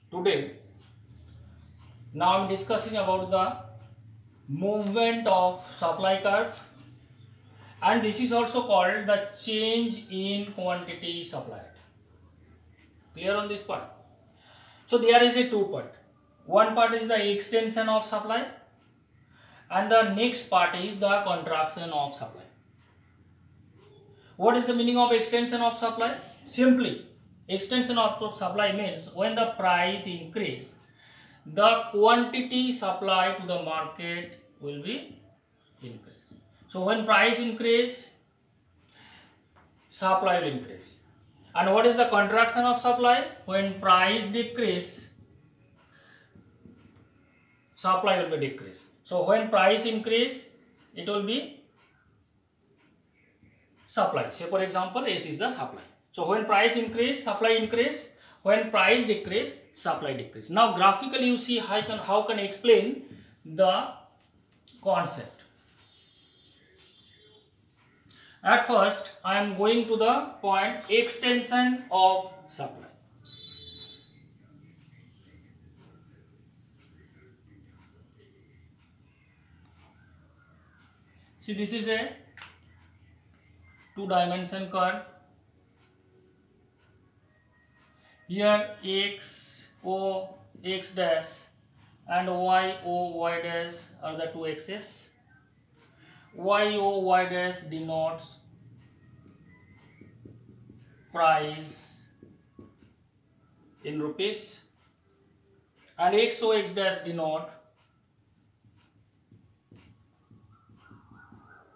Today, now I'm discussing about the movement of supply curve, and this is also called the change in quantity supplied. Clear on this part? So there is a two part. One part is the extension of supply and the next part is the contraction of supply. What is the meaning of extension of supply? Simply, extension of supply means when the price increase, the quantity supplied to the market will be increased. So when price increase, supply will increase. And what is the contraction of supply? When price decrease, supply will be decreased. So when price increase, it will be supply. Say for example, S is the supply. So when price increase, supply increase. When price decrease, supply decrease. Now graphically you see how can I explain the concept. At first I am going to the point extension of supply. See, this is a two-dimension curve. Here x o x dash and y o y dash are the two axes. Y o y dash denotes price in rupees and x o x dash denote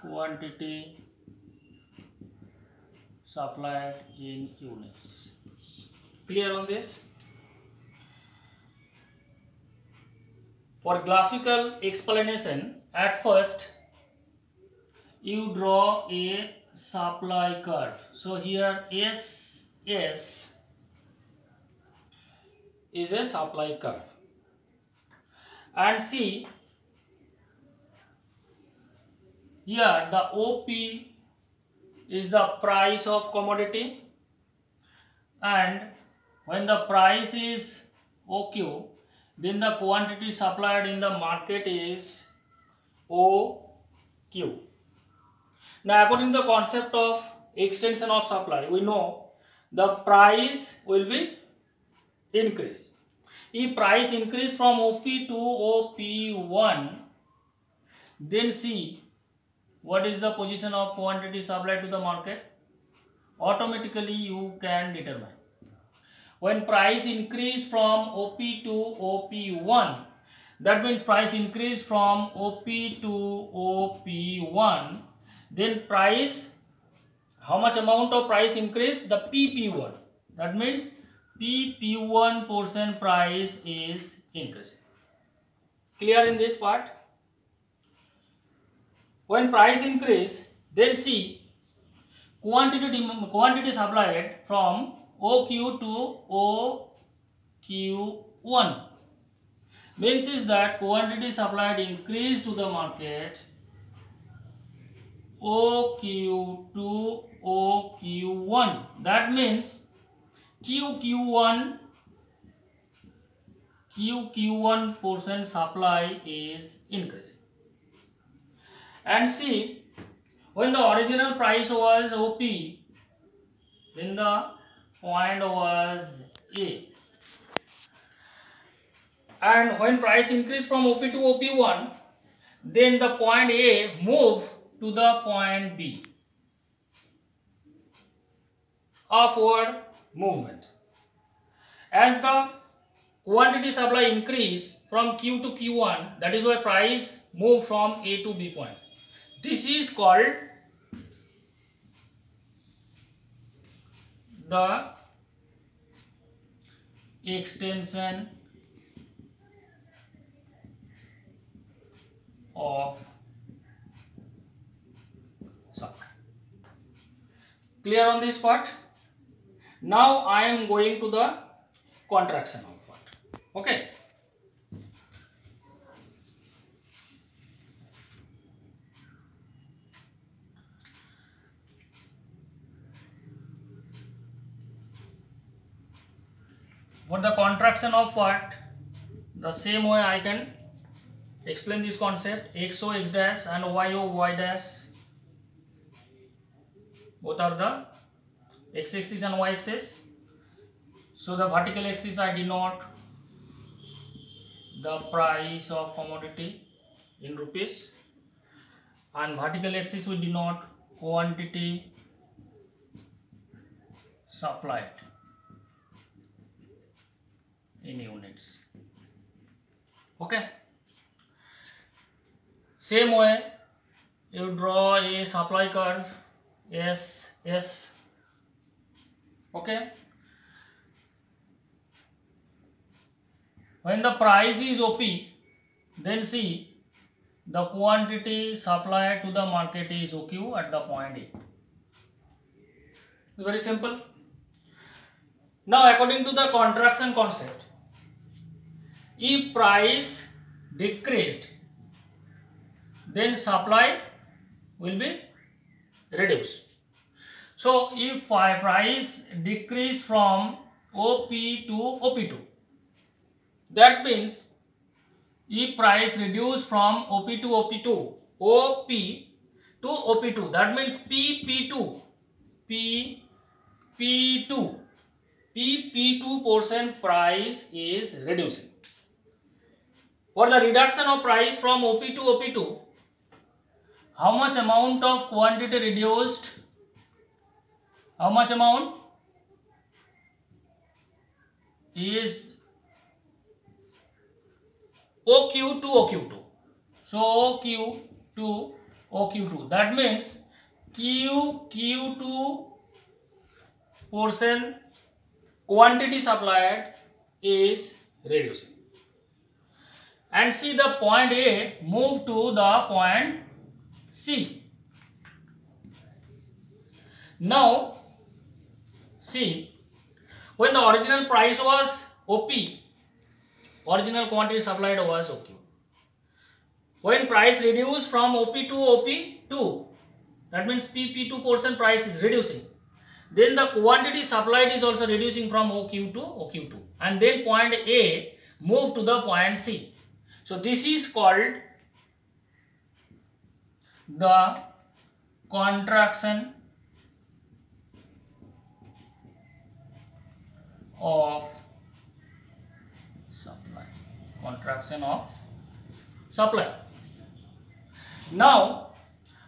quantity supplied in units. Clear on this? For graphical explanation, at first you draw a supply curve. So here S is a supply curve. And see, here the OP is the price of commodity, and when the price is OQ, then the quantity supplied in the market is OQ. Now according to the concept of extension of supply, we know the price will be increase. If price increase from OP to OP1, then see what is the position of quantity supplied to the market. Automatically you can determine. When price increase from OP to OP1, that means price increase from OP to OP1, then price, how much amount of price increase? The PP1. That means PP1 portion price is increasing. Clear in this part? When price increase, then see quantity supplied from OQ to OQ1 means is that quantity supplied increase to the market OQ to OQ1. That means QQ1 portion supply is increasing. And see, when the original price was OP, then the point was A. And when price increased from OP to OP1, then the point A moved to the point B. Upward movement. As the quantity supply increased from Q to Q1, that is why price moved from A to B point. This is called the extension of supply. Clear on this part? Now I am going to the contraction of part. Okay. For the contraction contraction of what? The same way I can explain this concept. XO X dash and YO Y dash, both are the X axis and Y axis. So the vertical axis I denote the price of commodity in rupees, and vertical axis we denote quantity supplied in units. Okay. Same way you draw a supply curve S. Okay. When the price is OP, then see the quantity supplied to the market is OQ at the point A. Very simple. Now according to the contraction concept, if price decreased, then supply will be reduced. So if price decrease from OP to OP2, that means if price reduce from OP to OP2, OP to OP2, that means PP2, PP2 portion price is reducing. For the reduction of price from OP to OP2, how much amount of quantity reduced? How much amount is OQ to OQ2? So OQ to OQ2, that means Q2 portion quantity supplied is reducing. And see the point A move to the point C. Now see, when the original price was OP, original quantity supplied was OQ. When price reduced from OP to OP2, that means PP2 portion price is reducing. Then the quantity supplied is also reducing from OQ to OQ2. And then point A move to the point C. So this is called the contraction of supply. Contraction of supply. Now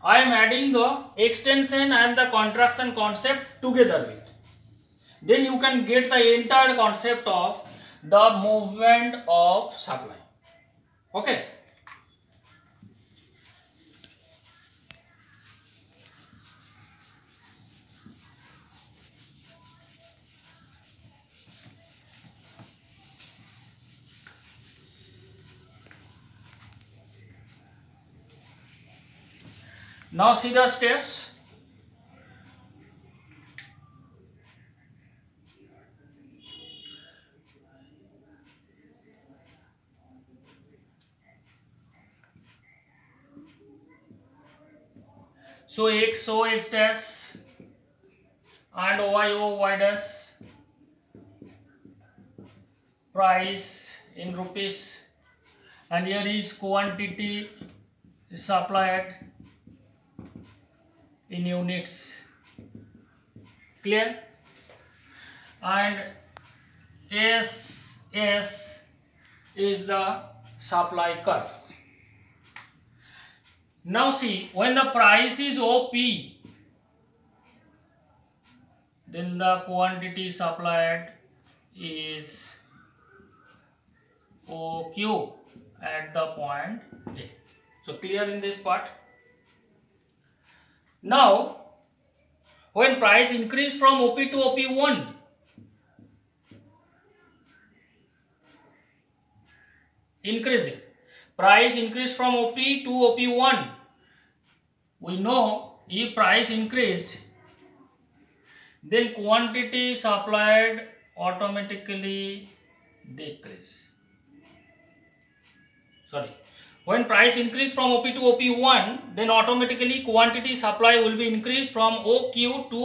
I am adding the extension and the contraction concept together with. Then you can get the entire concept of the movement of supply. Okay. Now see the steps. So XO X dash and YO Y dash, price in rupees, and here is quantity supplied in units. Clear? And S is the supply curve. Now see, when the price is OP, then the quantity supplied is OQ at the point A. So clear in this part? Now, when price increase from OP to OP1, increasing. Price increase from OP to OP1. We know if price increased, then quantity supplied automatically decrease. When price increase from OP to OP1, then automatically quantity supply will be increased from OQ to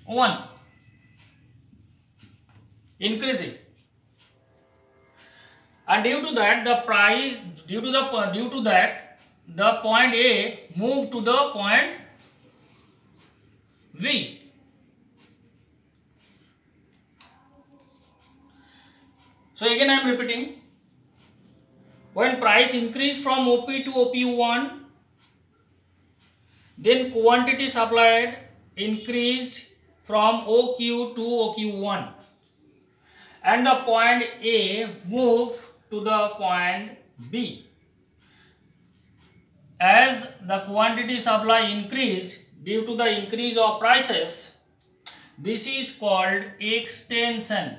OQ1. increasing, and due to that the point A moved to the point V. So again I am repeating, when price increased from OP to OP1, then quantity supplied increased from OQ to OQ1, and the point A moved to the point B. As the quantity supply increased due to the increase of prices, this is called extension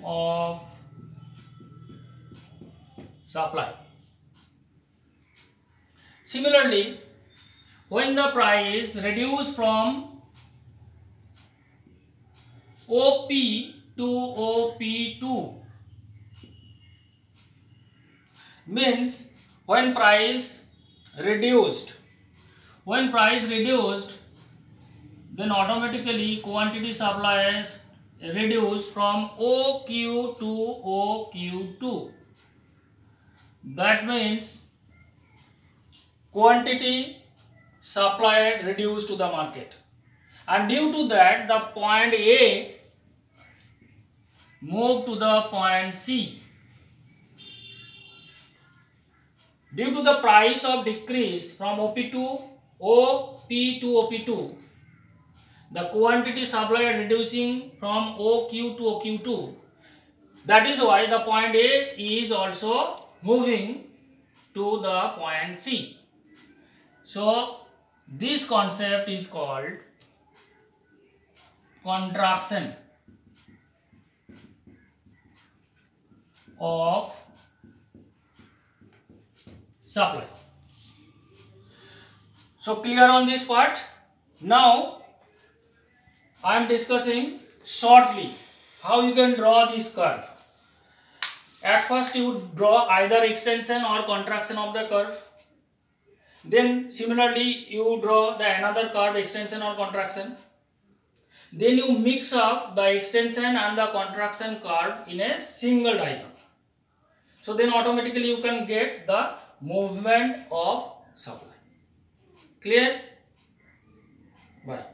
of supply. Similarly, when the price reduced from OP to OP2, means when price reduced, then automatically quantity supply is reduced from OQ to OQ2. That means quantity supplied reduced to the market, and due to that the point A moved to the point C. Due to the price of decrease from OP to OP2, the quantity supplied reducing from OQ to OQ2. That is why the point A is also moving to the point C. So this concept is called contraction of supply. So clear on this part? Now I am discussing shortly how you can draw this curve. At first you draw either extension or contraction of the curve. Then similarly you draw the another curve, extension or contraction. Then you mix up the extension and the contraction curve in a single diagram. So then automatically you can get the movement of supply. Clear? Bye.